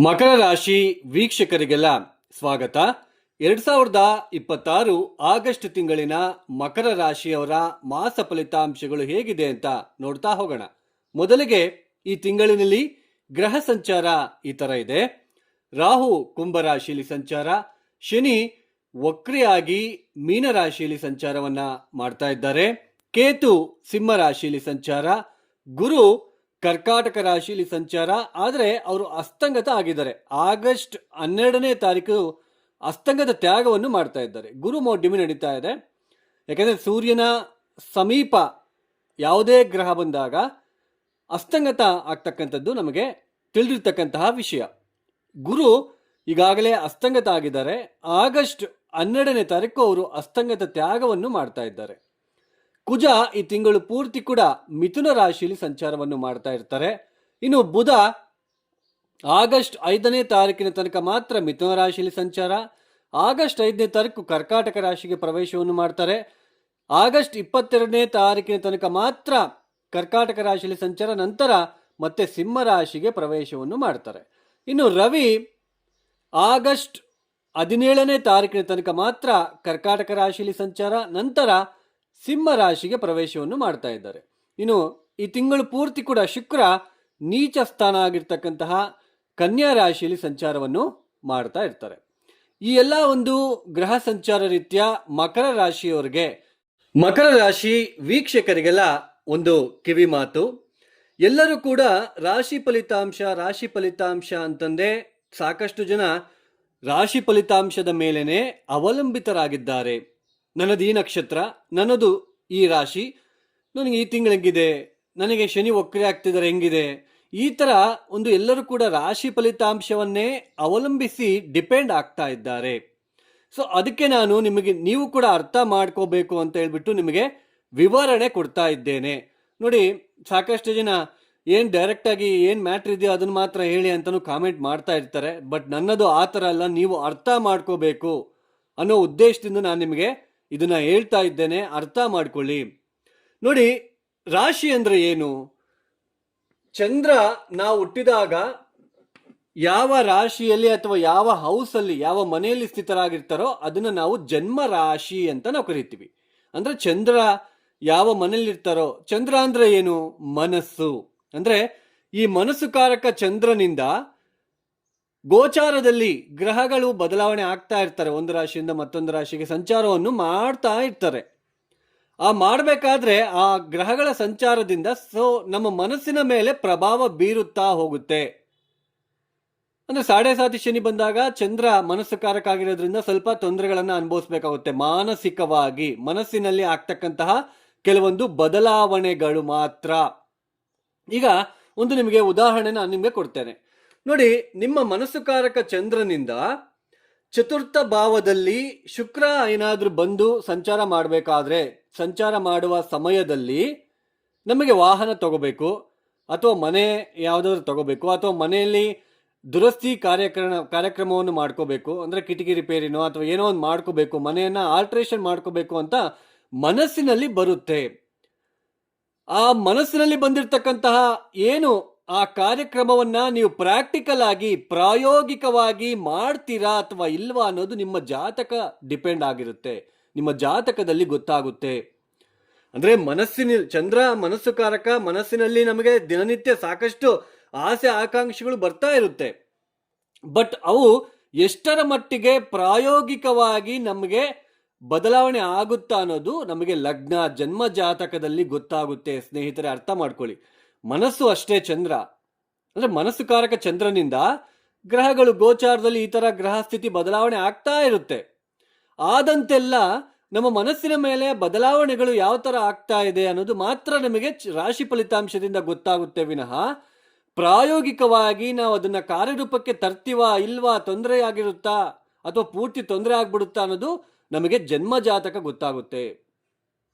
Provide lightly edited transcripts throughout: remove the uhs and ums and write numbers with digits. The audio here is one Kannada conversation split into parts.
ಮಕರ ರಾಶಿ ವೀಕ್ಷಕರಿಗೆಲ್ಲ ಸ್ವಾಗತ. 2026 ಆಗಸ್ಟ್ ತಿಂಗಳಿನ ಮಕರ ರಾಶಿಯವರ ಮಾಸ ಫಲಿತಾಂಶಗಳು ಹೇಗಿದೆ ಅಂತ ನೋಡ್ತಾ ಹೋಗೋಣ. ಮೊದಲಿಗೆ ಈ ತಿಂಗಳಿನಲ್ಲಿ ಗ್ರಹ ಸಂಚಾರ ಈ ತರ ಇದೆ. ರಾಹು ಕುಂಭರಾಶಿಯಲ್ಲಿ ಸಂಚಾರ, ಶನಿ ವಕ್ರಿಯಾಗಿ ಮೀನರಾಶಿಯಲ್ಲಿ ಸಂಚಾರವನ್ನ ಮಾಡ್ತಾ ಇದ್ದಾರೆ, ಕೇತು ಸಿಂಹ ರಾಶಿಯಲ್ಲಿ ಸಂಚಾರ, ಗುರು ಕರ್ಕಾಟಕ ರಾಶಿಯಲ್ಲಿ ಸಂಚಾರ. ಆದರೆ ಅವರು ಅಸ್ತಂಗತ ಆಗಿದ್ದಾರೆ. ಆಗಸ್ಟ್ 12ನೇ ತಾರೀಕು ಅಸ್ತಂಗತ ತ್ಯಾಗವನ್ನು ಮಾಡ್ತಾ ಇದ್ದಾರೆ. ಗುರು ಮೌಢ್ಯಮಿ ನಡೀತಾ ಇದೆ. ಯಾಕಂದರೆ ಸೂರ್ಯನ ಸಮೀಪ ಯಾವುದೇ ಗ್ರಹ ಬಂದಾಗ ಅಸ್ತಂಗತ ಆಗ್ತಕ್ಕಂಥದ್ದು ನಮಗೆ ತಿಳಿದಿರ್ತಕ್ಕಂತಹ ವಿಷಯ. ಗುರು ಈಗಾಗಲೇ ಅಸ್ತಂಗತ ಆಗಿದ್ದಾರೆ. ಆಗಸ್ಟ್ 12ನೇ ತಾರೀಕು ಅವರು ಅಸ್ತಂಗತ ತ್ಯಾಗವನ್ನು ಮಾಡ್ತಾ ಇದ್ದಾರೆ. ಕುಜ ಈ ತಿಂಗಳು ಪೂರ್ತಿ ಕೂಡ ಮಿಥುನ ರಾಶಿಯಲ್ಲಿ ಸಂಚಾರವನ್ನು ಮಾಡ್ತಾ ಇರ್ತಾರೆ. ಇನ್ನು ಬುಧ ಆಗಸ್ಟ್ 5ನೇ ತಾರೀಕಿನ ತನಕ ಮಾತ್ರ ಮಿಥುನ ರಾಶಿಯಲ್ಲಿ ಸಂಚಾರ, ಆಗಸ್ಟ್ 5ನೇ ತಾರೀಕು ಕರ್ಕಾಟಕ ರಾಶಿಗೆ ಪ್ರವೇಶವನ್ನು ಮಾಡ್ತಾರೆ, ಆಗಸ್ಟ್ 22ನೇ ತಾರೀಕಿನ ತನಕ ಮಾತ್ರ ಕರ್ಕಾಟಕ ರಾಶಿಯಲ್ಲಿ ಸಂಚಾರ, ನಂತರ ಮತ್ತೆ ಸಿಂಹ ರಾಶಿಗೆ ಪ್ರವೇಶವನ್ನು ಮಾಡ್ತಾರೆ. ಇನ್ನು ರವಿ ಆಗಸ್ಟ್ 17ನೇ ತಾರೀಕಿನ ತನಕ ಮಾತ್ರ ಕರ್ಕಾಟಕ ರಾಶಿಯಲ್ಲಿ ಸಂಚಾರ, ನಂತರ ಸಿಂಹ ರಾಶಿಗೆ ಪ್ರವೇಶವನ್ನು ಮಾಡ್ತಾ ಇದ್ದಾರೆ. ಇನ್ನು ಈ ತಿಂಗಳು ಪೂರ್ತಿ ಕೂಡ ಶುಕ್ರ ನೀಚ ಸ್ಥಾನ ಆಗಿರ್ತಕ್ಕಂತಹ ಕನ್ಯಾ ರಾಶಿಯಲ್ಲಿ ಸಂಚಾರವನ್ನು ಮಾಡ್ತಾ ಇರ್ತಾರೆ. ಈ ಎಲ್ಲ ಒಂದು ಗ್ರಹ ಸಂಚಾರ ರೀತ್ಯ ಮಕರ ರಾಶಿಯವರಿಗೆ, ಮಕರ ರಾಶಿ ವೀಕ್ಷಕರಿಗೆಲ್ಲ ಒಂದು ಕಿವಿ ಮಾತು. ಎಲ್ಲರೂ ಕೂಡ ರಾಶಿ ಫಲಿತಾಂಶ ಅಂತಂದೇ ಸಾಕಷ್ಟು ಜನ ರಾಶಿ ಫಲಿತಾಂಶದ ಮೇಲೇನೆ ಅವಲಂಬಿತರಾಗಿದ್ದಾರೆ. ನನ್ನದು ಈ ನಕ್ಷತ್ರ, ನನ್ನದು ಈ ರಾಶಿ, ನನಗೆ ಈ ತಿಂಗಳು ಹೆಂಗಿದೆ, ನನಗೆ ಶನಿ ವಕ್ರಿ ಆಗ್ತಿದ್ದಾರೆ ಹೆಂಗಿದೆ, ಈ ಥರ ಒಂದು ಎಲ್ಲರೂ ಕೂಡ ರಾಶಿ ಫಲಿತಾಂಶವನ್ನೇ ಅವಲಂಬಿಸಿ ಡಿಪೆಂಡ್ ಆಗ್ತಾ ಇದ್ದಾರೆ. ಸೊ ಅದಕ್ಕೆ ನಾನು ನೀವು ಕೂಡ ಅರ್ಥ ಮಾಡ್ಕೋಬೇಕು ಅಂತ ಹೇಳ್ಬಿಟ್ಟು ನಿಮಗೆ ವಿವರಣೆ ಕೊಡ್ತಾ ಇದ್ದೇನೆ. ನೋಡಿ, ಸಾಕಷ್ಟು ಜನ ಡೈರೆಕ್ಟಾಗಿ ಏನು ಮ್ಯಾಟ್ರ್ ಇದೆಯೋ ಅದನ್ನು ಮಾತ್ರ ಹೇಳಿ ಅಂತಲೂ ಕಾಮೆಂಟ್ ಮಾಡ್ತಾ ಇರ್ತಾರೆ. ಬಟ್ ನನ್ನದು ಆ ಥರ ಅಲ್ಲ, ನೀವು ಅರ್ಥ ಮಾಡ್ಕೋಬೇಕು ಅನ್ನೋ ಉದ್ದೇಶದಿಂದ ನಾನು ನಿಮಗೆ ಇದನ್ನ ಹೇಳ್ತಾ ಇದ್ದೇನೆ, ಅರ್ಥ ಮಾಡ್ಕೊಳ್ಳಿ. ನೋಡಿ, ರಾಶಿ ಅಂದ್ರೆ ಏನು? ಚಂದ್ರ ನಾವು ಹುಟ್ಟಿದಾಗ ಯಾವ ರಾಶಿಯಲ್ಲಿ ಅಥವಾ ಯಾವ ಹೌಸಲ್ಲಿ, ಯಾವ ಮನೆಯಲ್ಲಿ ಸ್ಥಿತರಾಗಿರ್ತಾರೋ ಅದನ್ನ ನಾವು ಜನ್ಮ ರಾಶಿ ಅಂತ ನಾವು ಕರಿತೀವಿ. ಅಂದ್ರೆ ಚಂದ್ರ ಯಾವ ಮನೆಯಲ್ಲಿ ಇರ್ತಾರೋ, ಚಂದ್ರ ಅಂದ್ರೆ ಏನು? ಮನಸ್ಸು. ಅಂದ್ರೆ ಈ ಮನಸ್ಸುಕಾರಕ ಚಂದ್ರನಿಂದ ಗೋಚಾರದಲ್ಲಿ ಗ್ರಹಗಳು ಬದಲಾವಣೆ ಆಗ್ತಾ ಇರ್ತಾರೆ, ಒಂದು ರಾಶಿಯಿಂದ ಮತ್ತೊಂದು ರಾಶಿಗೆ ಸಂಚಾರವನ್ನು ಮಾಡ್ತಾ ಇರ್ತಾರೆ. ಆ ಮಾಡಬೇಕಾದ್ರೆ ಆ ಗ್ರಹಗಳ ಸಂಚಾರದಿಂದ ನಮ್ಮ ಮನಸ್ಸಿನ ಮೇಲೆ ಪ್ರಭಾವ ಬೀರುತ್ತಾ ಹೋಗುತ್ತೆ. ಅಂದ್ರೆ 7.5 ಶನಿ ಬಂದಾಗ ಚಂದ್ರ ಮನಸ್ಸುಕಾರಕ ಆಗಿರೋದ್ರಿಂದ ಸ್ವಲ್ಪ ತೊಂದರೆಗಳನ್ನ ಅನುಭವಿಸ್ಬೇಕಾಗುತ್ತೆ. ಮಾನಸಿಕವಾಗಿ ಮನಸ್ಸಿನಲ್ಲಿ ಆಗ್ತಕ್ಕಂತಹ ಕೆಲವೊಂದು ಬದಲಾವಣೆಗಳು ಮಾತ್ರ. ಈಗ ಒಂದು ನಿಮಗೆ ಉದಾಹರಣೆ ನಾನು ನಿಮಗೆ ಕೊಡ್ತೇನೆ. ನೋಡಿ, ನಿಮ್ಮ ಮನಸ್ಸುಕಾರಕ ಚಂದ್ರನಿಂದ ಚತುರ್ಥ ಭಾವದಲ್ಲಿ ಶುಕ್ರ ಏನಾದ್ರೂ ಬಂದು ಸಂಚಾರ ಮಾಡಬೇಕಾದ್ರೆ, ಸಂಚಾರ ಮಾಡುವ ಸಮಯದಲ್ಲಿ ನಮಗೆ ವಾಹನ ತಗೋಬೇಕು ಅಥವಾ ಮನೆ ಯಾವುದಾದ್ರು ತಗೋಬೇಕು ಅಥವಾ ಮನೆಯಲ್ಲಿ ದುರಸ್ತಿ ಕಾರ್ಯಕ್ರಮವನ್ನು ಮಾಡ್ಕೋಬೇಕು, ಅಂದ್ರೆ ಕಿಟಕಿ ರಿಪೇರಿನೋ ಅಥವಾ ಏನೋ ಒಂದು ಮಾಡ್ಕೋಬೇಕು, ಮನೆಯನ್ನ ಆಲ್ಟ್ರೇಷನ್ ಮಾಡ್ಕೋಬೇಕು ಅಂತ ಮನಸ್ಸಿನಲ್ಲಿ ಬರುತ್ತೆ. ಆ ಮನಸ್ಸಿನಲ್ಲಿ ಬಂದಿರತಕ್ಕಂತಹ ಏನು ಆ ಕಾರ್ಯಕ್ರಮವನ್ನ ನೀವು ಪ್ರಾಕ್ಟಿಕಲ್ ಆಗಿ ಪ್ರಾಯೋಗಿಕವಾಗಿ ಮಾಡ್ತೀರಾ ಅಥವಾ ಇಲ್ವಾ ಅನ್ನೋದು ನಿಮ್ಮ ಜಾತಕ ಡಿಪೆಂಡ್ ಆಗಿರುತ್ತೆ. ನಿಮ್ಮ ಜಾತಕದಲ್ಲಿ ಗೊತ್ತಾಗುತ್ತೆ. ಅಂದ್ರೆ ಚಂದ್ರ ಮನಸ್ಸುಕಾರಕ, ಮನಸ್ಸಿನಲ್ಲಿ ನಮಗೆ ದಿನನಿತ್ಯ ಸಾಕಷ್ಟು ಆಸೆ ಆಕಾಂಕ್ಷೆಗಳು ಬರ್ತಾ ಇರುತ್ತೆ. ಬಟ್ ಅವು ಎಷ್ಟರ ಮಟ್ಟಿಗೆ ಪ್ರಾಯೋಗಿಕವಾಗಿ ನಮಗೆ ಬದಲಾವಣೆ ಆಗುತ್ತಾ ಅನ್ನೋದು ನಮಗೆ ಲಗ್ನ ಜನ್ಮ ಜಾತಕದಲ್ಲಿ ಗೊತ್ತಾಗುತ್ತೆ. ಸ್ನೇಹಿತರೆ, ಅರ್ಥ ಮಾಡ್ಕೊಳ್ಳಿ. ಮನಸ್ಸು ಅಷ್ಟೇ ಚಂದ್ರ. ಅಂದ್ರೆ ಮನಸ್ಸುಕಾರಕ ಚಂದ್ರನಿಂದ ಗ್ರಹಗಳು ಗೋಚಾರದಲ್ಲಿ ಈ ತರ ಗ್ರಹ ಸ್ಥಿತಿ ಬದಲಾವಣೆ ಆಗ್ತಾ ಇರುತ್ತೆ. ಆದಂತೆಲ್ಲ ನಮ್ಮ ಮನಸ್ಸಿನ ಮೇಲೆ ಬದಲಾವಣೆಗಳು ಯಾವ ತರ ಆಗ್ತಾ ಇದೆ ಅನ್ನೋದು ಮಾತ್ರ ನಮಗೆ ರಾಶಿ ಫಲಿತಾಂಶದಿಂದ ಗೊತ್ತಾಗುತ್ತೆ ವಿನಃ ಪ್ರಾಯೋಗಿಕವಾಗಿ ನಾವು ಅದನ್ನ ಕಾರ್ಯರೂಪಕ್ಕೆ ತರ್ತೀವಾ ಇಲ್ವಾ, ತೊಂದರೆ ಆಗಿರುತ್ತಾ ಅಥವಾ ಪೂರ್ತಿ ತೊಂದರೆ ಆಗ್ಬಿಡುತ್ತಾ ಅನ್ನೋದು ನಮಗೆ ಜನ್ಮ ಜಾತಕ ಗೊತ್ತಾಗುತ್ತೆ.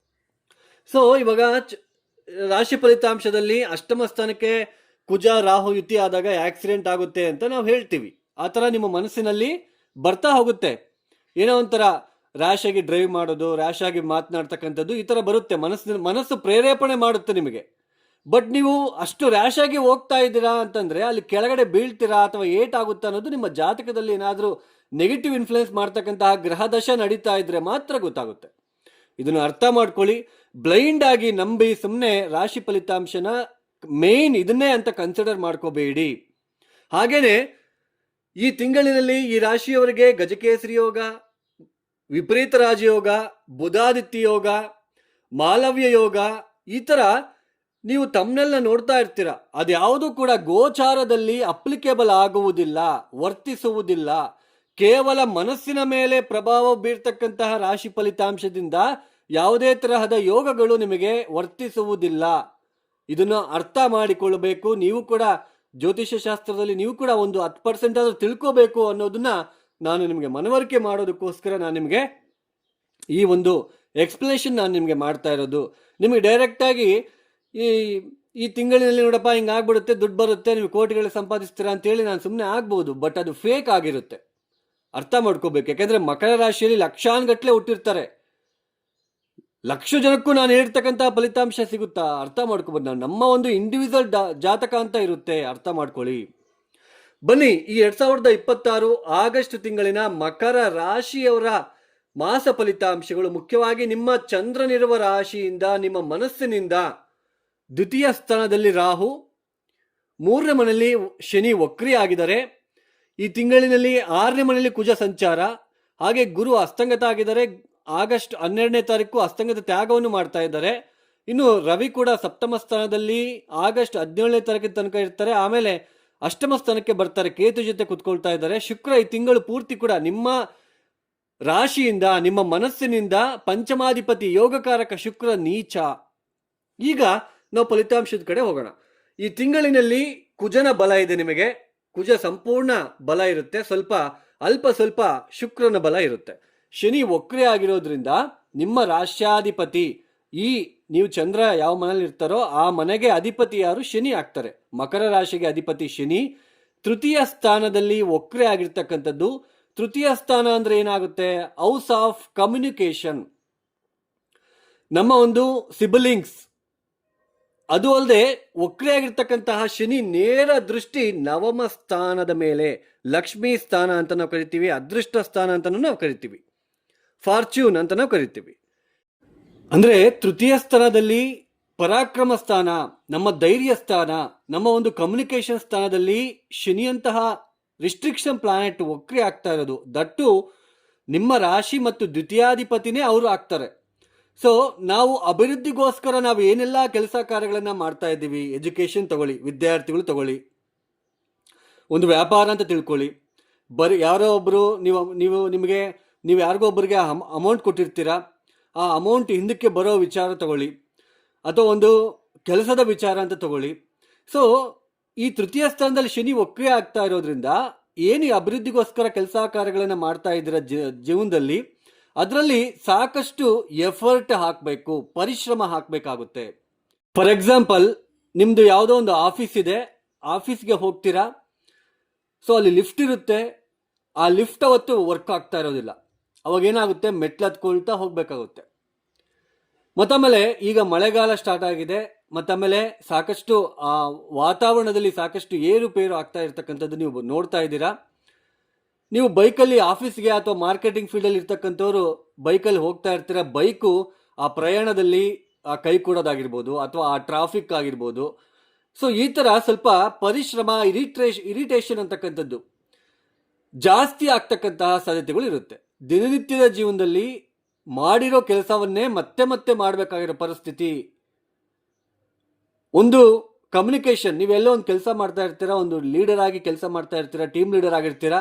ಸೊ ಇವಾಗ ರಾಶಿ ಫಲಿತಾಂಶದಲ್ಲಿ ಅಷ್ಟಮ ಸ್ಥಾನಕ್ಕೆ ಕುಜ ರಾಹು ಯುತಿ ಆದಾಗ ಆಕ್ಸಿಡೆಂಟ್ ಆಗುತ್ತೆ ಅಂತ ನಾವು ಹೇಳ್ತೀವಿ. ಆ ಥರ ನಿಮ್ಮ ಮನಸ್ಸಿನಲ್ಲಿ ಬರ್ತಾ ಹೋಗುತ್ತೆ. ಏನೋ ಒಂಥರ ರ್ಯಾಶ್ ಆಗಿ ಡ್ರೈವ್ ಮಾಡೋದು, ರ್ಯಾಶ್ ಆಗಿ ಮಾತನಾಡ್ತಕ್ಕಂಥದ್ದು ಈ ಥರ ಬರುತ್ತೆ. ಮನಸ್ಸು ಪ್ರೇರೇಪಣೆ ಮಾಡುತ್ತೆ ನಿಮಗೆ. ಬಟ್ ನೀವು ಅಷ್ಟು ರ್ಯಾಶ್ ಆಗಿ ಹೋಗ್ತಾ ಇದ್ದೀರಾ ಅಂತಂದ್ರೆ ಅಲ್ಲಿ ಕೆಳಗಡೆ ಬೀಳ್ತೀರಾ ಅಥವಾ ಏಟ್ ಆಗುತ್ತಾ ಅನ್ನೋದು ನಿಮ್ಮ ಜಾತಕದಲ್ಲಿ ಏನಾದರೂ ನೆಗೆಟಿವ್ ಇನ್ಫ್ಲುಯೆನ್ಸ್ ಮಾಡ್ತಕ್ಕಂತಹ ಗ್ರಹದಶ ನಡೀತಾ ಇದ್ರೆ ಮಾತ್ರ ಗೊತ್ತಾಗುತ್ತೆ. ಇದನ್ನು ಅರ್ಥ ಮಾಡ್ಕೊಳ್ಳಿ. ಬ್ಲೈಂಡ್ ಆಗಿ ನಂಬಿ ಸುಮ್ಮನೆ ರಾಶಿ ಫಲಿತಾಂಶನ ಮೇನ್ ಇದನ್ನೇ ಅಂತ ಕನ್ಸಿಡರ್ ಮಾಡ್ಕೋಬೇಡಿ. ಹಾಗೇನೆ ಈ ತಿಂಗಳಿನಲ್ಲಿ ಈ ರಾಶಿಯವರಿಗೆ ಗಜಕೇಸರಿ ಯೋಗ, ವಿಪರೀತ ರಾಜಯೋಗ, ಬುಧಾದಿತ್ಯ ಯೋಗ, ಮಾಲವ್ಯ ಯೋಗ, ಈ ತರ ನೀವು ತಮ್ಮನ್ನೆಲ್ಲ ನೋಡ್ತಾ ಇರ್ತೀರ. ಅದ್ಯಾವುದೂ ಕೂಡ ಗೋಚಾರದಲ್ಲಿ ಅಪ್ಲಿಕೇಬಲ್ ಆಗುವುದಿಲ್ಲ, ವರ್ತಿಸುವುದಿಲ್ಲ. ಕೇವಲ ಮನಸ್ಸಿನ ಮೇಲೆ ಪ್ರಭಾವ ಬೀರ್ತಕ್ಕಂತಹ ರಾಶಿ ಫಲಿತಾಂಶದಿಂದ ಯಾವುದೇ ತರಹದ ಯೋಗಗಳು ನಿಮಗೆ ವರ್ತಿಸುವುದಿಲ್ಲ. ಇದನ್ನು ಅರ್ಥ ಮಾಡಿಕೊಳ್ಳಬೇಕು. ನೀವು ಕೂಡ ಜ್ಯೋತಿಷ್ಯ ಶಾಸ್ತ್ರದಲ್ಲಿ ನೀವು ಕೂಡ ಒಂದು 10% ಆದ್ರೂ ತಿಳ್ಕೋಬೇಕು ಅನ್ನೋದನ್ನ ನಾನು ನಿಮಗೆ ಮನವರಿಕೆ ಮಾಡೋದಕ್ಕೋಸ್ಕರ ನಾನು ನಿಮಗೆ ಈ ಒಂದು ಎಕ್ಸ್ಪ್ಲನೇಷನ್ ನಾನು ನಿಮಗೆ ಮಾಡ್ತಾ ಇರೋದು. ನಿಮಗೆ ಡೈರೆಕ್ಟಾಗಿ ಈ ತಿಂಗಳಿನಲ್ಲಿ ನೋಡಪ್ಪ ಹಿಂಗೆ ಆಗ್ಬಿಡುತ್ತೆ, ದುಡ್ಡು ಬರುತ್ತೆ, ನೀವು ಕೋಟಿಗಳು ಸಂಪಾದಿಸ್ತೀರಾ ಅಂತೇಳಿ ನಾನು ಸುಮ್ಮನೆ ಆಗ್ಬೋದು. ಬಟ್ ಅದು ಫೇಕ್ ಆಗಿರುತ್ತೆ, ಅರ್ಥ ಮಾಡ್ಕೋಬೇಕು. ಯಾಕೆಂದ್ರೆ ಮಕರ ರಾಶಿಯಲ್ಲಿ ಲಕ್ಷಾನುಗಟ್ಟಲೆ ಹುಟ್ಟಿರ್ತಾರೆ. ಲಕ್ಷ ಜನಕ್ಕೂ ನಾನು ಹೇಳ್ತಕ್ಕಂತಹ ಫಲಿತಾಂಶ ಸಿಗುತ್ತಾ? ಅರ್ಥ ಮಾಡ್ಕೋಬೋದು. ನಮ್ಮ ಒಂದು ಇಂಡಿವಿಜುವಲ್ ಜಾತಕ ಅಂತ ಇರುತ್ತೆ, ಅರ್ಥ ಮಾಡ್ಕೊಳ್ಳಿ. ಬನ್ನಿ, ಈ 2026 ಆಗಸ್ಟ್ ತಿಂಗಳಿನ ಮಕರ ರಾಶಿಯವರ ಮಾಸ ಫಲಿತಾಂಶಗಳು, ಮುಖ್ಯವಾಗಿ ನಿಮ್ಮ ಚಂದ್ರನಿರುವ ರಾಶಿಯಿಂದ, ನಿಮ್ಮ ಮನಸ್ಸಿನಿಂದ ದ್ವಿತೀಯ ಸ್ಥಾನದಲ್ಲಿ ರಾಹು, 3ನೇ ಮನೆಯಲ್ಲಿ ಶನಿ ವಕ್ರಿ ಆಗಿದ್ದಾರೆ. ಈ ತಿಂಗಳಿನಲ್ಲಿ 6ನೇ ಮನೆಯಲ್ಲಿ ಕುಜ ಸಂಚಾರ, ಹಾಗೆ ಗುರು ಅಸ್ತಂಗತ ಆಗಿದ್ದಾರೆ. ಆಗಸ್ಟ್ 12ನೇ ತಾರೀಕು ಅಸ್ತಂಗತ ತ್ಯಾಗವನ್ನು ಮಾಡ್ತಾ ಇದ್ದಾರೆ. ಇನ್ನು ರವಿ ಕೂಡ ಸಪ್ತಮ ಸ್ಥಾನದಲ್ಲಿ ಆಗಸ್ಟ್ 17ನೇ ತಾರೀಕಿನ ತನಕ ಇರ್ತಾರೆ. ಆಮೇಲೆ ಅಷ್ಟಮ ಸ್ಥಾನಕ್ಕೆ ಬರ್ತಾರೆ, ಕೇತು ಜೊತೆ ಕುತ್ಕೊಳ್ತಾ ಇದ್ದಾರೆ. ಶುಕ್ರ ಈ ತಿಂಗಳು ಪೂರ್ತಿ ಕೂಡ ನಿಮ್ಮ ರಾಶಿಯಿಂದ, ನಿಮ್ಮ ಮನಸ್ಸಿನಿಂದ ಪಂಚಮಾಧಿಪತಿ ಯೋಗಕಾರಕ ಶುಕ್ರ ನೀಚ. ಈಗ ನಾವು ಫಲಿತಾಂಶದ ಕಡೆ ಹೋಗೋಣ. ಈ ತಿಂಗಳಿನಲ್ಲಿ ಕುಜನ ಬಲ ಇದೆ ನಿಮಗೆ. ಕುಜ ಸಂಪೂರ್ಣ ಬಲ ಇರುತ್ತೆ, ಸ್ವಲ್ಪ ಶುಕ್ರನ ಬಲ ಇರುತ್ತೆ. ಶನಿ ವಕ್ರಿ ಆಗಿರೋದ್ರಿಂದ ನಿಮ್ಮ ರಾಶ್ಯಾಧಿಪತಿ, ನೀವು ಚಂದ್ರ ಯಾವ ಮನೇಲಿ ಇರ್ತಾರೋ ಆ ಮನೆಗೆ ಅಧಿಪತಿ ಯಾರು? ಶನಿ ಆಗ್ತಾರೆ. ಮಕರ ರಾಶಿಗೆ ಅಧಿಪತಿ ಶನಿ ತೃತೀಯ ಸ್ಥಾನದಲ್ಲಿ ವಕ್ರಿ ಆಗಿರ್ತಕ್ಕಂಥದ್ದು. ತೃತೀಯ ಸ್ಥಾನ ಅಂದ್ರೆ ಏನಾಗುತ್ತೆ? ಹೌಸ್ ಆಫ್ ಕಮ್ಯುನಿಕೇಶನ್, ನಮ್ಮ ಒಂದು ಸಿಬ್ಲಿಂಗ್ಸ್. ಅದು ಅಲ್ಲದೆ ವಕ್ರಿ ಆಗಿರ್ತಕ್ಕಂತಹ ಶನಿ ನೇರ ದೃಷ್ಟಿ ನವಮ ಸ್ಥಾನದ ಮೇಲೆ, ಲಕ್ಷ್ಮೀ ಸ್ಥಾನ ಅಂತ ನಾವು ಕರಿತೀವಿ, ಅದೃಷ್ಟ ಸ್ಥಾನ ಅಂತ ನಾವು ಕರಿತೀವಿ, ಫಾರ್ಚ್ಯೂನ್ ಅಂತ ನಾವು ಕರಿತೀವಿ. ಅಂದ್ರೆ ತೃತೀಯ ಸ್ಥಾನದಲ್ಲಿ ಪರಾಕ್ರಮ ಸ್ಥಾನ, ನಮ್ಮ ಧೈರ್ಯ ಸ್ಥಾನ, ನಮ್ಮ ಒಂದು ಕಮ್ಯುನಿಕೇಶನ್ ಸ್ಥಾನದಲ್ಲಿ ಶನಿಯಂತಹ ರಿಸ್ಟ್ರಿಕ್ಷನ್ ಪ್ಲಾನೆಟ್ ವಕ್ರಿ ಆಗ್ತಾ ಇರೋದು. ದಟ್ಟು ನಿಮ್ಮ ರಾಶಿ ಮತ್ತು ದ್ವಿತೀಯಾಧಿಪತಿನೇ ಅವರು ಆಗ್ತಾರೆ. ಸೊ ನಾವು ಅಭಿವೃದ್ಧಿಗೋಸ್ಕರ ನಾವು ಏನೆಲ್ಲ ಕೆಲಸ ಕಾರ್ಯಗಳನ್ನ ಮಾಡ್ತಾ ಇದ್ದೀವಿ. ಎಜುಕೇಶನ್ ತಗೊಳ್ಳಿ, ವಿದ್ಯಾರ್ಥಿಗಳು ತಗೊಳ್ಳಿ, ಒಂದು ವ್ಯಾಪಾರ ಅಂತ ತಿಳ್ಕೊಳ್ಳಿ. ಯಾರೋ ಒಬ್ರು ನೀವು ಯಾರಿಗೋ ಒಬ್ಬರಿಗೆ ಅಮೌಂಟ್ ಕೊಟ್ಟಿರ್ತೀರಾ, ಆ ಅಮೌಂಟ್ ಹಿಂದಕ್ಕೆ ಬರೋ ವಿಚಾರ ತಗೊಳ್ಳಿ, ಅಥವಾ ಒಂದು ಕೆಲಸದ ವಿಚಾರ ಅಂತ ತಗೊಳ್ಳಿ. ಸೊ ಈ ತೃತೀಯ ಸ್ಥಾನದಲ್ಲಿ ಶನಿ ವಕ್ರಿ ಆಗ್ತಾ ಇರೋದ್ರಿಂದ ಏನು ಅಭಿವೃದ್ಧಿಗೋಸ್ಕರ ಕೆಲಸ ಕಾರ್ಯಗಳನ್ನ ಮಾಡ್ತಾ ಇದ್ದೀರ ಜೀವನದಲ್ಲಿ, ಅದರಲ್ಲಿ ಸಾಕಷ್ಟು ಎಫರ್ಟ್ ಹಾಕಬೇಕು, ಪರಿಶ್ರಮ ಹಾಕಬೇಕಾಗುತ್ತೆ. ಫಾರ್ ಎಕ್ಸಾಂಪಲ್, ನಿಮ್ದು ಯಾವುದೋ ಒಂದು ಆಫೀಸ್ ಇದೆ, ಆಫೀಸ್ಗೆ ಹೋಗ್ತೀರಾ. ಸೊ ಅಲ್ಲಿ ಲಿಫ್ಟ್ ಇರುತ್ತೆ, ಆ ಲಿಫ್ಟ್ ಅವತ್ತು ವರ್ಕ್ ಆಗ್ತಾ ಇರೋದಿಲ್ಲ. ಅವಾಗ ಏನಾಗುತ್ತೆ? ಮೆಟ್ಲು ಹತ್ಕೊಳ್ತಾ ಹೋಗ್ಬೇಕಾಗುತ್ತೆ. ಮತ್ತಾಮೇಲೆ ಈಗ ಮಳೆಗಾಲ ಸ್ಟಾರ್ಟ್ ಆಗಿದೆ, ಮತ್ತಾಮೇಲೆ ಸಾಕಷ್ಟು ಆ ವಾತಾವರಣದಲ್ಲಿ ಸಾಕಷ್ಟು ಏರುಪೇರು ಆಗ್ತಾ ಇರ್ತಕ್ಕಂಥದ್ದು ನೀವು ನೋಡ್ತಾ ಇದ್ದೀರಾ. ನೀವು ಬೈಕಲ್ಲಿ ಆಫೀಸ್ಗೆ ಅಥವಾ ಮಾರ್ಕೆಟಿಂಗ್ ಫೀಲ್ಡಲ್ಲಿ ಇರ್ತಕ್ಕಂಥವ್ರು ಬೈಕಲ್ಲಿ ಹೋಗ್ತಾ ಇರ್ತೀರ. ಬೈಕು ಆ ಪ್ರಯಾಣದಲ್ಲಿ ಆ ಕೈ ಕೊಡೋದಾಗಿರ್ಬೋದು, ಅಥವಾ ಆ ಟ್ರಾಫಿಕ್ ಆಗಿರ್ಬೋದು. ಸೊ ಈ ಥರ ಸ್ವಲ್ಪ ಪರಿಶ್ರಮ, ಇರಿಟೇಷನ್ ಅಂತಕ್ಕಂಥದ್ದು ಜಾಸ್ತಿ ಆಗ್ತಕ್ಕಂತಹ ಸಾಧ್ಯತೆಗಳು ಇರುತ್ತೆ. ದಿನನಿತ್ಯದ ಜೀವನದಲ್ಲಿ ಮಾಡಿರೋ ಕೆಲಸವನ್ನೇ ಮತ್ತೆ ಮತ್ತೆ ಮಾಡಬೇಕಾಗಿರೋ ಪರಿಸ್ಥಿತಿ. ಒಂದು ಕಮ್ಯುನಿಕೇಶನ್, ನೀವೆಲ್ಲೋ ಒಂದು ಕೆಲಸ ಮಾಡ್ತಾ ಇರ್ತೀರಾ, ಒಂದು ಲೀಡರ್ ಆಗಿ ಕೆಲಸ ಮಾಡ್ತಾ ಇರ್ತೀರಾ, ಟೀಮ್ ಲೀಡರ್ ಆಗಿರ್ತೀರಾ.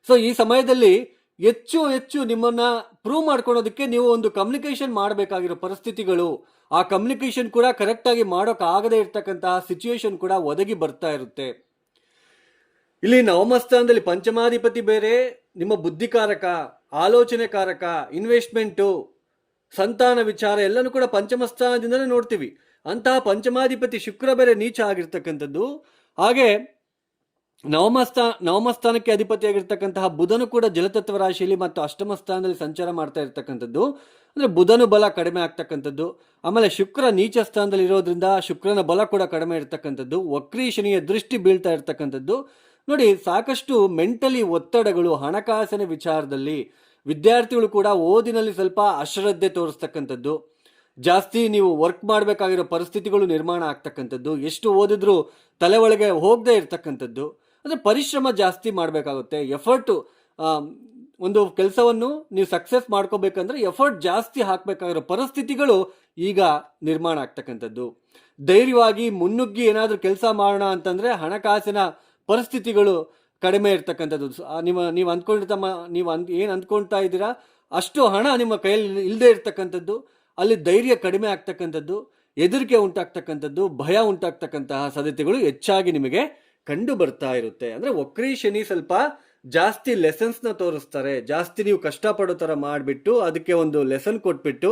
ಸೊ ಈ ಸಮಯದಲ್ಲಿ ಹೆಚ್ಚು ನಿಮ್ಮನ್ನ ಪ್ರೂವ್ ಮಾಡ್ಕೊಳೋದಕ್ಕೆ ನೀವು ಒಂದು ಕಮ್ಯುನಿಕೇಶನ್ ಮಾಡಬೇಕಾಗಿರೋ ಪರಿಸ್ಥಿತಿಗಳು, ಆ ಕಮ್ಯುನಿಕೇಶನ್ ಕೂಡ ಕರೆಕ್ಟಾಗಿ ಮಾಡೋಕ್ಕಾಗದೇ ಇರ್ತಕ್ಕಂತಹ ಸಿಚುವೇಶನ್ ಕೂಡ ಒದಗಿ ಬರ್ತಾ ಇರುತ್ತೆ. ಇಲ್ಲಿ ನವಮ ಸ್ಥಾನದಲ್ಲಿ ಪಂಚಮಾಧಿಪತಿ ಬೇರೆ, ನಿಮ್ಮ ಬುದ್ಧಿಕಾರಕ, ಆಲೋಚನೆಕಾರಕ, ಇನ್ವೆಸ್ಟ್ಮೆಂಟು, ಸಂತಾನ ವಿಚಾರ ಎಲ್ಲನೂ ಕೂಡ ಪಂಚಮ ಸ್ಥಾನದಿಂದಲೇ ನೋಡ್ತೀವಿ. ಅಂತಹ ಪಂಚಮಾಧಿಪತಿ ಶುಕ್ರ ಬೇರೆ ನೀಚ ಆಗಿರ್ತಕ್ಕಂಥದ್ದು. ಹಾಗೆ ನವಮ ಸ್ಥಾನಕ್ಕೆ ಅಧಿಪತಿಯಾಗಿರ್ತಕ್ಕಂತಹ ಬುಧನು ಕೂಡ ಜಲತತ್ವ ರಾಶಿಯಲ್ಲಿ ಮತ್ತು ಅಷ್ಟಮ ಸ್ಥಾನದಲ್ಲಿ ಸಂಚಾರ ಮಾಡ್ತಾ ಇರ್ತಕ್ಕಂಥದ್ದು. ಅಂದ್ರೆ ಬುಧನು ಬಲ ಕಡಿಮೆ ಆಗ್ತಕ್ಕಂಥದ್ದು. ಆಮೇಲೆ ಶುಕ್ರ ನೀಚ ಸ್ಥಾನದಲ್ಲಿ ಇರೋದ್ರಿಂದ ಶುಕ್ರನ ಬಲ ಕೂಡ ಕಡಿಮೆ ಇರ್ತಕ್ಕಂಥದ್ದು. ವಕ್ರೀ ಶನಿಯ ದೃಷ್ಟಿ ಬೀಳ್ತಾ ಇರ್ತಕ್ಕಂಥದ್ದು. ನೋಡಿ, ಸಾಕಷ್ಟು ಮೆಂಟಲಿ ಒತ್ತಡಗಳು ಹಣಕಾಸಿನ ವಿಚಾರದಲ್ಲಿ. ವಿದ್ಯಾರ್ಥಿಗಳು ಕೂಡ ಓದಿನಲ್ಲಿ ಸ್ವಲ್ಪ ಅಶ್ರದ್ಧೆ ತೋರಿಸ್ತಕ್ಕಂಥದ್ದು. ಜಾಸ್ತಿ ನೀವು ವರ್ಕ್ ಮಾಡಬೇಕಾಗಿರೋ ಪರಿಸ್ಥಿತಿಗಳು ನಿರ್ಮಾಣ ಆಗ್ತಕ್ಕಂಥದ್ದು. ಎಷ್ಟು ಓದಿದ್ರು ತಲೆ ಒಳಗೆ ಹೋಗದೆ ಇರ್ತಕ್ಕಂಥದ್ದು. ಅಂದರೆ ಪರಿಶ್ರಮ ಜಾಸ್ತಿ ಮಾಡಬೇಕಾಗುತ್ತೆ. ಎಫರ್ಟು, ಒಂದು ಕೆಲಸವನ್ನು ನೀವು ಸಕ್ಸಸ್ ಮಾಡ್ಕೋಬೇಕಂದ್ರೆ ಎಫರ್ಟ್ ಜಾಸ್ತಿ ಹಾಕಬೇಕಾಗಿರೋ ಪರಿಸ್ಥಿತಿಗಳು ಈಗ ನಿರ್ಮಾಣ ಆಗ್ತಕ್ಕಂಥದ್ದು. ಧೈರ್ಯವಾಗಿ ಮುನ್ನುಗ್ಗಿ ಏನಾದರೂ ಕೆಲಸ ಮಾಡೋಣ ಅಂತಂದರೆ ಹಣಕಾಸಿನ ಪರಿಸ್ಥಿತಿಗಳು ಕಡಿಮೆ ಇರ್ತಕ್ಕಂಥದ್ದು. ನೀವು ಏನು ಅಂದ್ಕೊಳ್ತಾ ಇದ್ದೀರಾ ಅಷ್ಟು ಹಣ ನಿಮ್ಮ ಕೈಯಲ್ಲಿ ಇಲ್ಲದೆ ಇರ್ತಕ್ಕಂಥದ್ದು. ಅಲ್ಲಿ ಧೈರ್ಯ ಕಡಿಮೆ ಆಗ್ತಕ್ಕಂಥದ್ದು, ಹೆದರಿಕೆ ಉಂಟಾಗ್ತಕ್ಕಂಥದ್ದು, ಭಯ ಉಂಟಾಗ್ತಕ್ಕಂತಹ ಸಾಧ್ಯತೆಗಳು ಹೆಚ್ಚಾಗಿ ನಿಮಗೆ ಕಂಡು ಬರ್ತಾ ಇರುತ್ತೆ. ಅಂದರೆ ವಕ್ರೀ ಶನಿ ಸ್ವಲ್ಪ ಜಾಸ್ತಿ ಲೆಸನ್ಸ್ನ ತೋರಿಸ್ತಾರೆ. ಜಾಸ್ತಿ ನೀವು ಕಷ್ಟಪಡೋ ಥರ ಮಾಡಿಬಿಟ್ಟು ಅದಕ್ಕೆ ಒಂದು ಲೆಸನ್ ಕೊಟ್ಬಿಟ್ಟು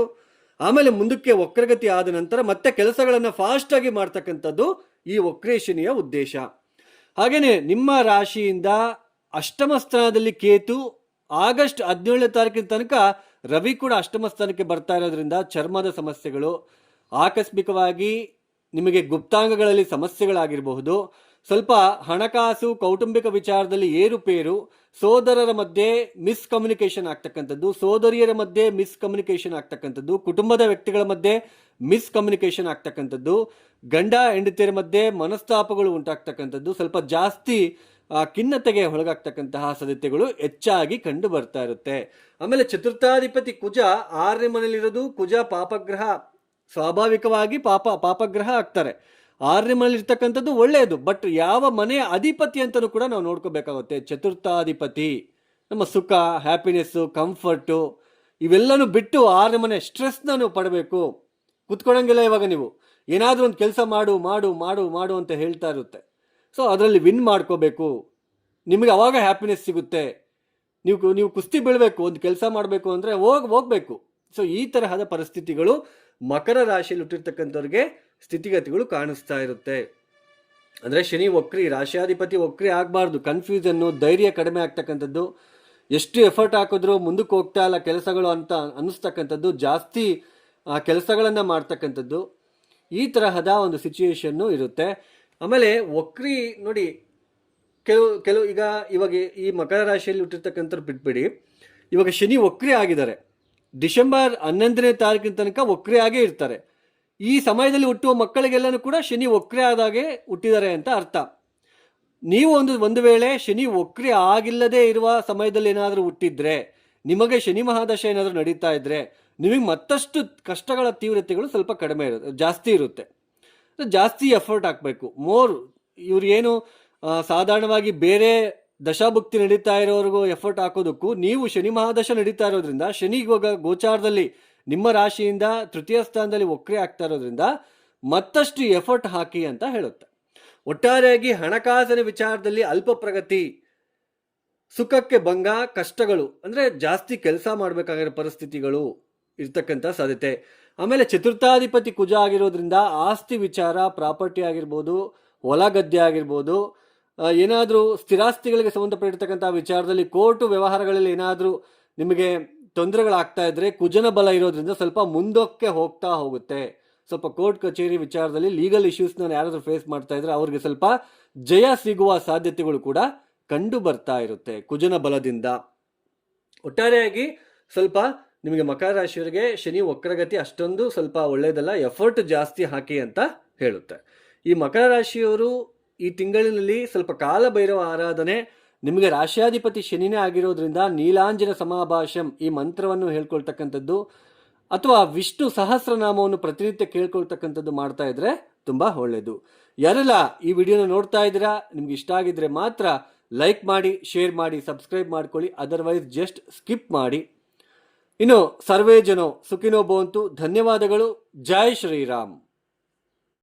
ಆಮೇಲೆ ಮುಂದಕ್ಕೆ ವಕ್ರಗತಿ ಆದ ನಂತರ ಮತ್ತೆ ಕೆಲಸಗಳನ್ನು ಫಾಸ್ಟಾಗಿ ಮಾಡ್ತಕ್ಕಂಥದ್ದು ಈ ವಕ್ರೀ ಶನಿಯ ಉದ್ದೇಶ. ಹಾಗೆಯೇ ನಿಮ್ಮ ರಾಶಿಯಿಂದ ಅಷ್ಟಮ ಸ್ಥಾನದಲ್ಲಿ ಕೇತು, ಆಗಸ್ಟ್ 17ನೇ ತಾರೀಕಿನ ತನಕ ರವಿ ಕೂಡ ಅಷ್ಟಮ ಸ್ಥಾನಕ್ಕೆ ಬರ್ತಾ ಇರೋದ್ರಿಂದ ಚರ್ಮದ ಸಮಸ್ಯೆಗಳು, ಆಕಸ್ಮಿಕವಾಗಿ ನಿಮಗೆ ಗುಪ್ತಾಂಗಗಳಲ್ಲಿ ಸಮಸ್ಯೆಗಳಾಗಿರಬಹುದು, ಸ್ವಲ್ಪ ಹಣಕಾಸು ಕೌಟುಂಬಿಕ ವಿಚಾರದಲ್ಲಿ ಏರುಪೇರು, ಸೋದರರ ಮಧ್ಯೆ ಮಿಸ್ಕಮ್ಯುನಿಕೇಶನ್ ಆಗ್ತಕ್ಕಂಥದ್ದು, ಸೋದರಿಯರ ಮಧ್ಯೆ ಮಿಸ್ಕಮ್ಯುನಿಕೇಶನ್ ಆಗ್ತಕ್ಕಂಥದ್ದು, ಕುಟುಂಬದ ವ್ಯಕ್ತಿಗಳ ಮಧ್ಯೆ ಮಿಸ್ಕಮ್ಯುನಿಕೇಶನ್ ಆಗ್ತಕ್ಕಂಥದ್ದು, ಗಂಡ ಹೆಂಡತಿಯರ ಮಧ್ಯೆ ಮನಸ್ತಾಪಗಳು ಉಂಟಾಗ್ತಕ್ಕಂಥದ್ದು, ಸ್ವಲ್ಪ ಜಾಸ್ತಿ ಖಿನ್ನತೆಗೆ ಒಳಗಾಗ್ತಕ್ಕಂತಹ ಸಾಧ್ಯತೆಗಳು ಹೆಚ್ಚಾಗಿ ಕಂಡು ಬರ್ತಾ ಇರುತ್ತೆ. ಆಮೇಲೆ ಚತುರ್ಥಾಧಿಪತಿ ಕುಜ 6ನೇ ಮನೆಯಲ್ಲಿರೋದು. ಕುಜ ಪಾಪಗ್ರಹ, ಸ್ವಾಭಾವಿಕವಾಗಿ ಪಾಪಗ್ರಹ ಆಗ್ತಾರೆ. 6ನೇ ಮನೇಲಿ ಇರ್ತಕ್ಕಂಥದ್ದು ಒಳ್ಳೆಯದು. ಬಟ್ ಯಾವ ಮನೆಯ ಅಧಿಪತಿ ಅಂತಲೂ ಕೂಡ ನಾವು ನೋಡ್ಕೋಬೇಕಾಗುತ್ತೆ. ಚತುರ್ಥಾಧಿಪತಿ ನಮ್ಮ ಸುಖ, ಹ್ಯಾಪಿನೆಸ್ಸು, ಕಂಫರ್ಟು ಇವೆಲ್ಲನೂ ಬಿಟ್ಟು 6ನೇ ಮನೆ ಸ್ಟ್ರೆಸ್ನ ನೀವು ಪಡಬೇಕು. ಕುತ್ಕೊಳ್ಳೋಂಗಿಲ್ಲ. ಇವಾಗ ನೀವು ಏನಾದರೂ ಒಂದು ಕೆಲಸ ಮಾಡು ಮಾಡು ಮಾಡು ಮಾಡು ಅಂತ ಹೇಳ್ತಾ ಇರುತ್ತೆ. ಸೊ ಅದರಲ್ಲಿ ವಿನ್ ಮಾಡ್ಕೋಬೇಕು. ನಿಮಗೆ ಅವಾಗ ಹ್ಯಾಪಿನೆಸ್ ಸಿಗುತ್ತೆ. ನೀವು ಕುಸ್ತಿ ಬೀಳಬೇಕು, ಒಂದು ಕೆಲಸ ಮಾಡಬೇಕು ಅಂದರೆ ಹೋಗಬೇಕು. ಸೊ ಈ ತರಹದ ಪರಿಸ್ಥಿತಿಗಳು ಮಕರ ರಾಶಿಯಲ್ಲಿ ಹುಟ್ಟಿರ್ತಕ್ಕಂಥವ್ರಿಗೆ ಸ್ಥಿತಿಗತಿಗಳು ಕಾಣಿಸ್ತಾ ಇರುತ್ತೆ. ಅಂದರೆ ಶನಿ ವಕ್ರಿ, ರಾಶಿಯಾಧಿಪತಿ ವಕ್ರಿ ಆಗಬಾರ್ದು. ಕನ್ಫ್ಯೂಷನ್ನು, ಧೈರ್ಯ ಕಡಿಮೆ ಆಗ್ತಕ್ಕಂಥದ್ದು, ಎಷ್ಟು ಎಫರ್ಟ್ ಹಾಕಿದ್ರೂ ಮುಂದಕ್ಕೆ ಹೋಗ್ತಾ ಇಲ್ಲ ಕೆಲಸಗಳು ಅಂತ ಅನ್ನಿಸ್ತಕ್ಕಂಥದ್ದು, ಜಾಸ್ತಿ ಕೆಲಸಗಳನ್ನು ಮಾಡ್ತಕ್ಕಂಥದ್ದು, ಈ ತರಹದ ಒಂದು ಸಿಚುಯೇಷನ್ನು ಇರುತ್ತೆ. ಆಮೇಲೆ ವಕ್ರಿ ನೋಡಿ, ಕೆಲವು ಇವಾಗ ಈ ಮಕರ ರಾಶಿಯಲ್ಲಿ ಹುಟ್ಟಿರ್ತಕ್ಕಂಥವ್ರು ಬಿಟ್ಬಿಡಿ, ಇವಾಗ ಶನಿ ವಕ್ರಿ ಆಗಿದ್ದಾರೆ. ಡಿಸೆಂಬರ್ 11ನೇ ತಾರೀಕಿನ ತನಕ ವಕ್ರಿ ಆಗೇ ಇರ್ತಾರೆ. ಈ ಸಮಯದಲ್ಲಿ ಹುಟ್ಟುವ ಮಕ್ಕಳಿಗೆಲ್ಲನೂ ಕೂಡ ಶನಿ ವಕ್ರಿ ಆದಾಗೆ ಹುಟ್ಟಿದ್ದಾರೆ ಅಂತ ಅರ್ಥ. ನೀವು ಒಂದು ವೇಳೆ ಶನಿ ವಕ್ರಿ ಆಗಿಲ್ಲದೆ ಇರುವ ಸಮಯದಲ್ಲಿ ಏನಾದರೂ ಹುಟ್ಟಿದ್ರೆ, ನಿಮಗೆ ಶನಿ ಮಹಾದಶ ಏನಾದರೂ ನಡೀತಾ ಇದ್ರೆ, ನಿಮಗೆ ಮತ್ತಷ್ಟು ಕಷ್ಟಗಳ ತೀವ್ರತೆಗಳು ಸ್ವಲ್ಪ ಕಡಿಮೆ ಇರುತ್ತೆ, ಜಾಸ್ತಿ ಇರುತ್ತೆ. ಜಾಸ್ತಿ ಎಫರ್ಟ್ ಹಾಕಬೇಕು. ಇವ್ರಿಗೇನು ಸಾಧಾರಣವಾಗಿ ಬೇರೆ ದಶಾಭುಕ್ತಿ ನಡೀತಾ ಇರೋರಿಗೂ ಎಫರ್ಟ್ ಹಾಕೋದಕ್ಕೂ, ನೀವು ಶನಿ ಮಹಾದಶ ನಡೀತಾ ಇರೋದ್ರಿಂದ, ಶನಿ ಇವಾಗ ಗೋಚಾರದಲ್ಲಿ ನಿಮ್ಮ ರಾಶಿಯಿಂದ ತೃತೀಯ ಸ್ಥಾನದಲ್ಲಿ ವಕ್ರಿ ಆಗ್ತಾ ಇರೋದ್ರಿಂದ ಮತ್ತಷ್ಟು ಎಫರ್ಟ್ ಹಾಕಿ ಅಂತ ಹೇಳುತ್ತೆ. ಒಟ್ಟಾರೆಯಾಗಿ ಹಣಕಾಸಿನ ವಿಚಾರದಲ್ಲಿ ಅಲ್ಪ ಪ್ರಗತಿ, ಸುಖಕ್ಕೆ ಭಂಗ, ಕಷ್ಟಗಳು, ಅಂದರೆ ಜಾಸ್ತಿ ಕೆಲಸ ಮಾಡಬೇಕಾಗಿರೋ ಪರಿಸ್ಥಿತಿಗಳು ಇರ್ತಕ್ಕಂಥ ಸಾಧ್ಯತೆ. ಆಮೇಲೆ ಚತುರ್ಥಾಧಿಪತಿ ಕುಜ ಆಗಿರೋದ್ರಿಂದ ಆಸ್ತಿ ವಿಚಾರ, ಪ್ರಾಪರ್ಟಿ ಆಗಿರ್ಬೋದು, ಹೊಲ ಗದ್ದೆ ಆಗಿರ್ಬೋದು, ಏನಾದರೂ ಸ್ಥಿರಾಸ್ತಿಗಳಿಗೆ ಸಂಬಂಧಪಟ್ಟಿರ್ತಕ್ಕಂಥ ವಿಚಾರದಲ್ಲಿ ಕೋರ್ಟು ವ್ಯವಹಾರಗಳಲ್ಲಿ ಏನಾದರೂ ನಿಮಗೆ ತೊಂದರೆಗಳಾಗ್ತಾ ಇದ್ರೆ, ಕುಜನ ಬಲ ಇರೋದ್ರಿಂದ ಸ್ವಲ್ಪ ಮುಂದಕ್ಕೆ ಹೋಗ್ತಾ ಹೋಗುತ್ತೆ. ಸ್ವಲ್ಪ ಕೋರ್ಟ್ ಕಚೇರಿ ವಿಚಾರದಲ್ಲಿ ಲೀಗಲ್ ಇಶ್ಯೂಸ್ನ ಯಾರಾದರೂ ಫೇಸ್ ಮಾಡ್ತಾ ಇದ್ರೆ ಅವ್ರಿಗೆ ಸ್ವಲ್ಪ ಜಯ ಸಿಗುವ ಸಾಧ್ಯತೆಗಳು ಕೂಡ ಕಂಡು ಬರ್ತಾ ಇರುತ್ತೆ ಕುಜನ ಬಲದಿಂದ. ಒಟ್ಟಾರೆಯಾಗಿ ಸ್ವಲ್ಪ ನಿಮಗೆ ಮಕರ ರಾಶಿಯವರಿಗೆ ಶನಿ ವಕ್ರಗತಿ ಅಷ್ಟೊಂದು ಸ್ವಲ್ಪ ಒಳ್ಳೆಯದಲ್ಲ, ಎಫರ್ಟ್ ಜಾಸ್ತಿ ಹಾಕಿ ಅಂತ ಹೇಳುತ್ತೆ. ಈ ಮಕರ ರಾಶಿಯವರು ಈ ತಿಂಗಳಿನಲ್ಲಿ ಸ್ವಲ್ಪ ಕಾಲಭೈರವ ಆರಾಧನೆ, ನಿಮಗೆ ರಾಶಿಯಾಧಿಪತಿ ಶನಿನೇ ಆಗಿರೋದ್ರಿಂದ ನೀಲಾಂಜನ ಸಮಾಭಾಷಂ ಈ ಮಂತ್ರವನ್ನು ಹೇಳ್ಕೊಳ್ತಕ್ಕಂಥದ್ದು ಅಥವಾ ವಿಷ್ಣು ಸಹಸ್ರನಾಮವನ್ನು ಪ್ರತಿನಿತ್ಯ ಕೇಳ್ಕೊಳ್ತಕ್ಕಂಥದ್ದು ಮಾಡ್ತಾ ಇದ್ರೆ ತುಂಬ ಒಳ್ಳೆಯದು. ಯಾರೆಲ್ಲ ಈ ವಿಡಿಯೋನ ನೋಡ್ತಾ ಇದ್ದೀರಾ, ನಿಮ್ಗೆ ಇಷ್ಟ ಆಗಿದ್ರೆ ಮಾತ್ರ ಲೈಕ್ ಮಾಡಿ, ಶೇರ್ ಮಾಡಿ, ಸಬ್ಸ್ಕ್ರೈಬ್ ಮಾಡ್ಕೊಳ್ಳಿ. ಅದರ್ವೈಸ್ ಜಸ್ಟ್ ಸ್ಕಿಪ್ ಮಾಡಿ. ಇನ್ನು ಸರ್ವೇ ಜನೋ ಸುಖಿನೋ ಭವಂತು. ಧನ್ಯವಾದಗಳು. ಜೈ ಶ್ರೀರಾಮ್.